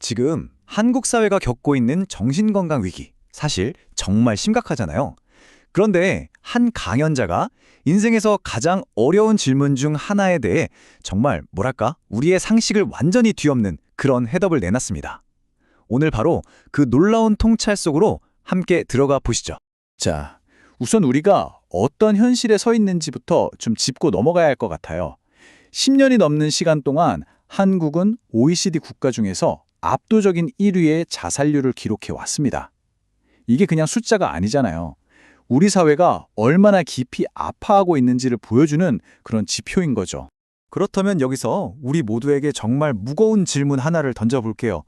지금 한국 사회가 겪고 있는 정신건강 위기, 사실 정말 심각하잖아요. 그런데 한 강연자가 인생에서 가장 어려운 질문 중 하나에 대해 정말 우리의 상식을 완전히 뒤엎는 그런 해답을 내놨습니다. 오늘 바로 그 놀라운 통찰 속으로 함께 들어가 보시죠. 자, 우선 우리가 어떤 현실에 서 있는지부터 좀 짚고 넘어가야 할 것 같아요. 10년이 넘는 시간 동안 한국은 OECD 국가 중에서 압도적인 1위의 자살률을 기록해 왔습니다. 이게 그냥 숫자가 아니잖아요. 우리 사회가 얼마나 깊이 아파하고 있는지를 보여주는 그런 지표인 거죠. 그렇다면 여기서 우리 모두에게 정말 무거운 질문 하나를 던져볼게요.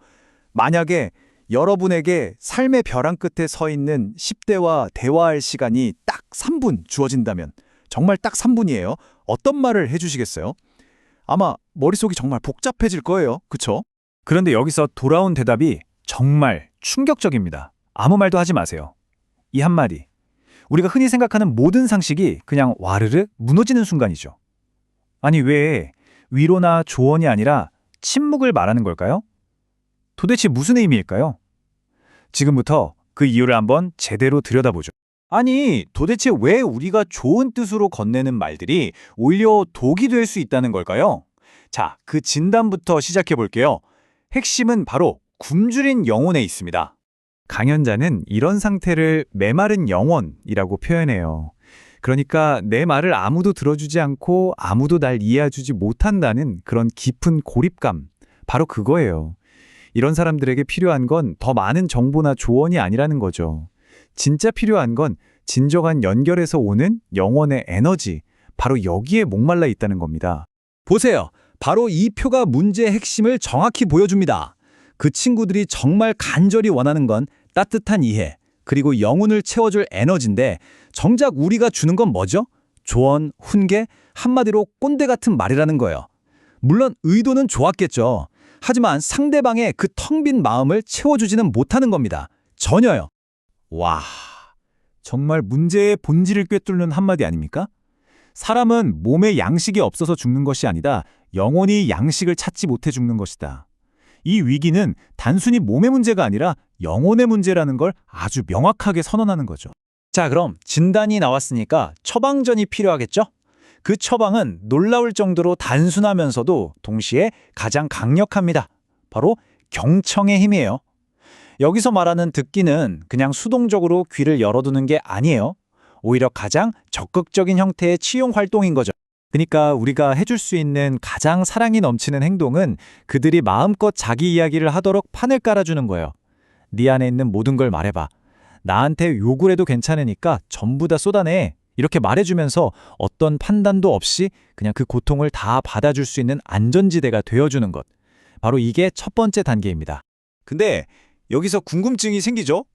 만약에 여러분에게 삶의 벼랑 끝에 서 있는 10대와 대화할 시간이 딱 3분 주어진다면, 정말 딱 3분이에요. 어떤 말을 해주시겠어요? 아마 머릿속이 정말 복잡해질 거예요. 그쵸? 그런데 여기서 돌아온 대답이 정말 충격적입니다. 아무 말도 하지 마세요. 이 한마디. 우리가 흔히 생각하는 모든 상식이 그냥 와르르 무너지는 순간이죠. 아니, 왜 위로나 조언이 아니라 침묵을 말하는 걸까요? 도대체 무슨 의미일까요? 지금부터 그 이유를 한번 제대로 들여다보죠. 아니, 도대체 왜 우리가 좋은 뜻으로 건네는 말들이 오히려 독이 될 수 있다는 걸까요? 자, 그 진단부터 시작해 볼게요. 핵심은 바로 굶주린 영혼에 있습니다. 강연자는 이런 상태를 메마른 영혼이라고 표현해요. 그러니까 내 말을 아무도 들어주지 않고 아무도 날 이해해주지 못한다는 그런 깊은 고립감, 바로 그거예요. 이런 사람들에게 필요한 건 더 많은 정보나 조언이 아니라는 거죠. 진짜 필요한 건 진정한 연결에서 오는 영혼의 에너지, 바로 여기에 목말라 있다는 겁니다. 보세요. 바로 이 표가 문제의 핵심을 정확히 보여줍니다. 그 친구들이 정말 간절히 원하는 건 따뜻한 이해, 그리고 영혼을 채워줄 에너지인데 정작 우리가 주는 건 뭐죠? 조언, 훈계, 한마디로 꼰대 같은 말이라는 거예요. 물론 의도는 좋았겠죠. 하지만 상대방의 그 텅 빈 마음을 채워주지는 못하는 겁니다. 전혀요. 와, 정말 문제의 본질을 꿰뚫는 한마디 아닙니까? 사람은 몸에 양식이 없어서 죽는 것이 아니다. 영혼이 양식을 찾지 못해 죽는 것이다. 이 위기는 단순히 몸의 문제가 아니라 영혼의 문제라는 걸 아주 명확하게 선언하는 거죠. 자, 그럼 진단이 나왔으니까 처방전이 필요하겠죠? 그 처방은 놀라울 정도로 단순하면서도 동시에 가장 강력합니다. 바로 경청의 힘이에요. 여기서 말하는 듣기는 그냥 수동적으로 귀를 열어두는 게 아니에요. 오히려 가장 적극적인 형태의 치용 활동인 거죠. 그러니까 우리가 해줄 수 있는 가장 사랑이 넘치는 행동은 그들이 마음껏 자기 이야기를 하도록 판을 깔아주는 거예요. 네 안에 있는 모든 걸 말해봐. 나한테 욕을 해도 괜찮으니까 전부 다 쏟아내. 이렇게 말해주면서 어떤 판단도 없이 그냥 그 고통을 다 받아줄 수 있는 안전지대가 되어주는 것. 바로 이게 첫 번째 단계입니다. 근데 여기서 궁금증이 생기죠?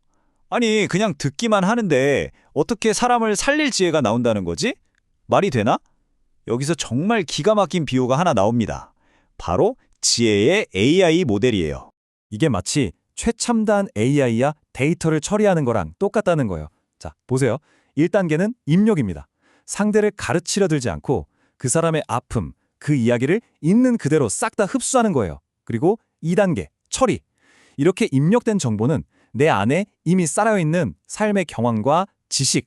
아니, 그냥 듣기만 하는데 어떻게 사람을 살릴 지혜가 나온다는 거지? 말이 되나? 여기서 정말 기가 막힌 비유가 하나 나옵니다. 바로 지혜의 AI 모델이에요. 이게 마치 최첨단 AI야 데이터를 처리하는 거랑 똑같다는 거예요. 자, 보세요. 1단계는 입력입니다. 상대를 가르치려 들지 않고 그 사람의 아픔, 그 이야기를 있는 그대로 싹 다 흡수하는 거예요. 그리고 2단계, 처리. 이렇게 입력된 정보는 내 안에 이미 쌓여있는 삶의 경험과 지식,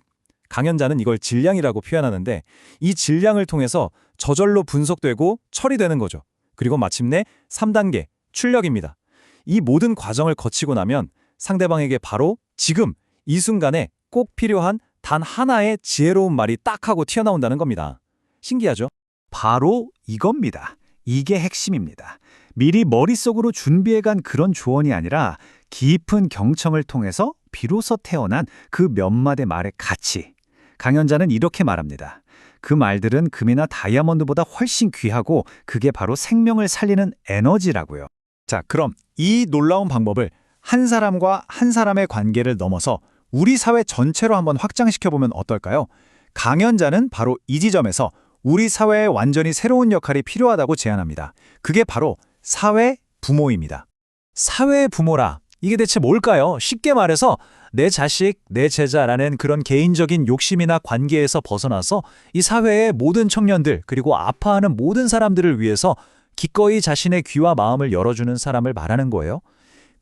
강연자는 이걸 질량이라고 표현하는데 이 질량을 통해서 저절로 분석되고 처리되는 거죠. 그리고 마침내 3단계, 출력입니다. 이 모든 과정을 거치고 나면 상대방에게 바로 지금, 이 순간에 꼭 필요한 단 하나의 지혜로운 말이 딱 하고 튀어나온다는 겁니다. 신기하죠? 바로 이겁니다. 이게 핵심입니다. 미리 머릿속으로 준비해간 그런 조언이 아니라 깊은 경청을 통해서 비로소 태어난 그 몇 마디 말의 가치. 강연자는 이렇게 말합니다. 그 말들은 금이나 다이아몬드보다 훨씬 귀하고 그게 바로 생명을 살리는 에너지라고요. 자, 그럼 이 놀라운 방법을 한 사람과 한 사람의 관계를 넘어서 우리 사회 전체로 한번 확장시켜보면 어떨까요? 강연자는 바로 이 지점에서 우리 사회에 완전히 새로운 역할이 필요하다고 제안합니다. 그게 바로 사회 부모입니다. 사회 부모라. 이게 대체 뭘까요? 쉽게 말해서 내 자식, 내 제자라는 그런 개인적인 욕심이나 관계에서 벗어나서 이 사회의 모든 청년들 그리고 아파하는 모든 사람들을 위해서 기꺼이 자신의 귀와 마음을 열어주는 사람을 말하는 거예요.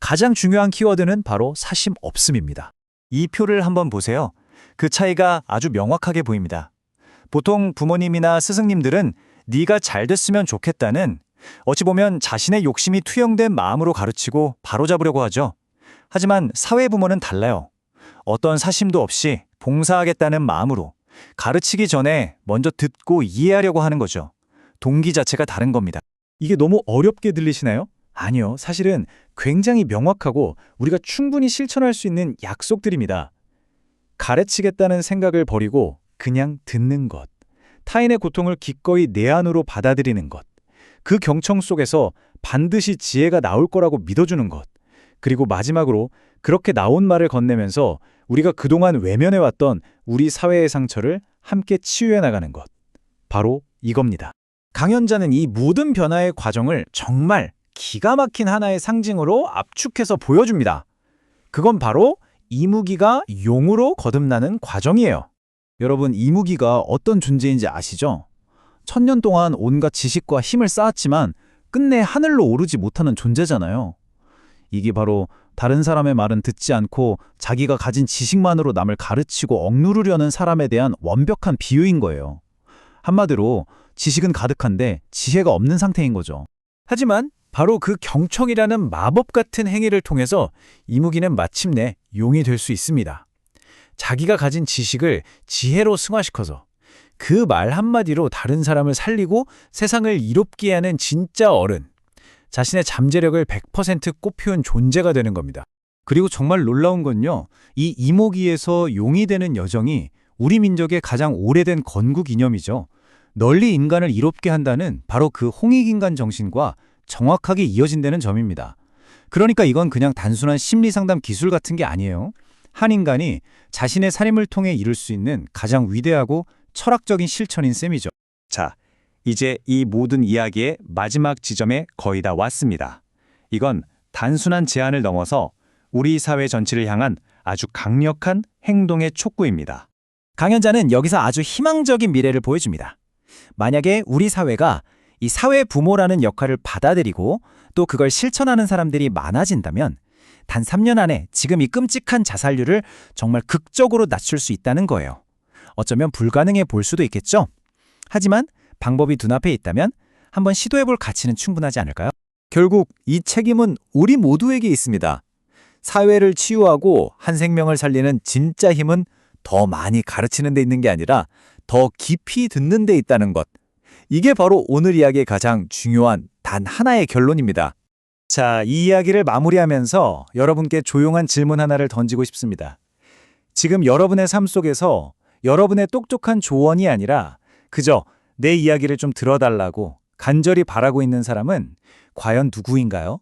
가장 중요한 키워드는 바로 사심 없음입니다. 이 표를 한번 보세요. 그 차이가 아주 명확하게 보입니다. 보통 부모님이나 스승님들은 네가 잘 됐으면 좋겠다는 어찌 보면 자신의 욕심이 투영된 마음으로 가르치고 바로잡으려고 하죠. 하지만 사회부모는 달라요. 어떤 사심도 없이 봉사하겠다는 마음으로 가르치기 전에 먼저 듣고 이해하려고 하는 거죠. 동기 자체가 다른 겁니다. 이게 너무 어렵게 들리시나요? 아니요. 사실은 굉장히 명확하고 우리가 충분히 실천할 수 있는 약속들입니다. 가르치겠다는 생각을 버리고 그냥 듣는 것. 타인의 고통을 기꺼이 내 안으로 받아들이는 것. 그 경청 속에서 반드시 지혜가 나올 거라고 믿어주는 것. 그리고 마지막으로 그렇게 나온 말을 건네면서 우리가 그동안 외면해왔던 우리 사회의 상처를 함께 치유해 나가는 것. 바로 이겁니다. 강연자는 이 모든 변화의 과정을 정말 기가 막힌 하나의 상징으로 압축해서 보여줍니다. 그건 바로 이무기가 용으로 거듭나는 과정이에요. 여러분, 이무기가 어떤 존재인지 아시죠? 천년 동안 온갖 지식과 힘을 쌓았지만 끝내 하늘로 오르지 못하는 존재잖아요. 이게 바로 다른 사람의 말은 듣지 않고 자기가 가진 지식만으로 남을 가르치고 억누르려는 사람에 대한 완벽한 비유인 거예요. 한마디로 지식은 가득한데 지혜가 없는 상태인 거죠. 하지만 바로 그 경청이라는 마법 같은 행위를 통해서 이무기는 마침내 용이 될 수 있습니다. 자기가 가진 지식을 지혜로 승화시켜서 그 말 한마디로 다른 사람을 살리고 세상을 이롭게 하는 진짜 어른. 자신의 잠재력을 100% 꽃피운 존재가 되는 겁니다. 그리고 정말 놀라운 건요. 이 이모기에서 용이 되는 여정이 우리 민족의 가장 오래된 건국 이념이죠. 널리 인간을 이롭게 한다는 바로 그 홍익인간 정신과 정확하게 이어진다는 점입니다. 그러니까 이건 그냥 단순한 심리상담 기술 같은 게 아니에요. 한 인간이 자신의 삶을 통해 이룰 수 있는 가장 위대하고 철학적인 실천인 셈이죠. 자, 이제 이 모든 이야기의 마지막 지점에 거의 다 왔습니다. 이건 단순한 제안을 넘어서 우리 사회 전체를 향한 아주 강력한 행동의 촉구입니다. 강연자는 여기서 아주 희망적인 미래를 보여줍니다. 만약에 우리 사회가 이 사회 부모라는 역할을 받아들이고 또 그걸 실천하는 사람들이 많아진다면 단 3년 안에 지금 이 끔찍한 자살률을 정말 극적으로 낮출 수 있다는 거예요. 어쩌면 불가능해 볼 수도 있겠죠? 하지만 방법이 눈앞에 있다면 한번 시도해볼 가치는 충분하지 않을까요? 결국 이 책임은 우리 모두에게 있습니다. 사회를 치유하고 한 생명을 살리는 진짜 힘은 더 많이 가르치는 데 있는 게 아니라 더 깊이 듣는 데 있다는 것. 이게 바로 오늘 이야기의 가장 중요한 단 하나의 결론입니다. 자, 이 이야기를 마무리하면서 여러분께 조용한 질문 하나를 던지고 싶습니다. 지금 여러분의 삶 속에서 여러분의 똑똑한 조언이 아니라 그저 내 이야기를 좀 들어달라고 간절히 바라고 있는 사람은 과연 누구인가요?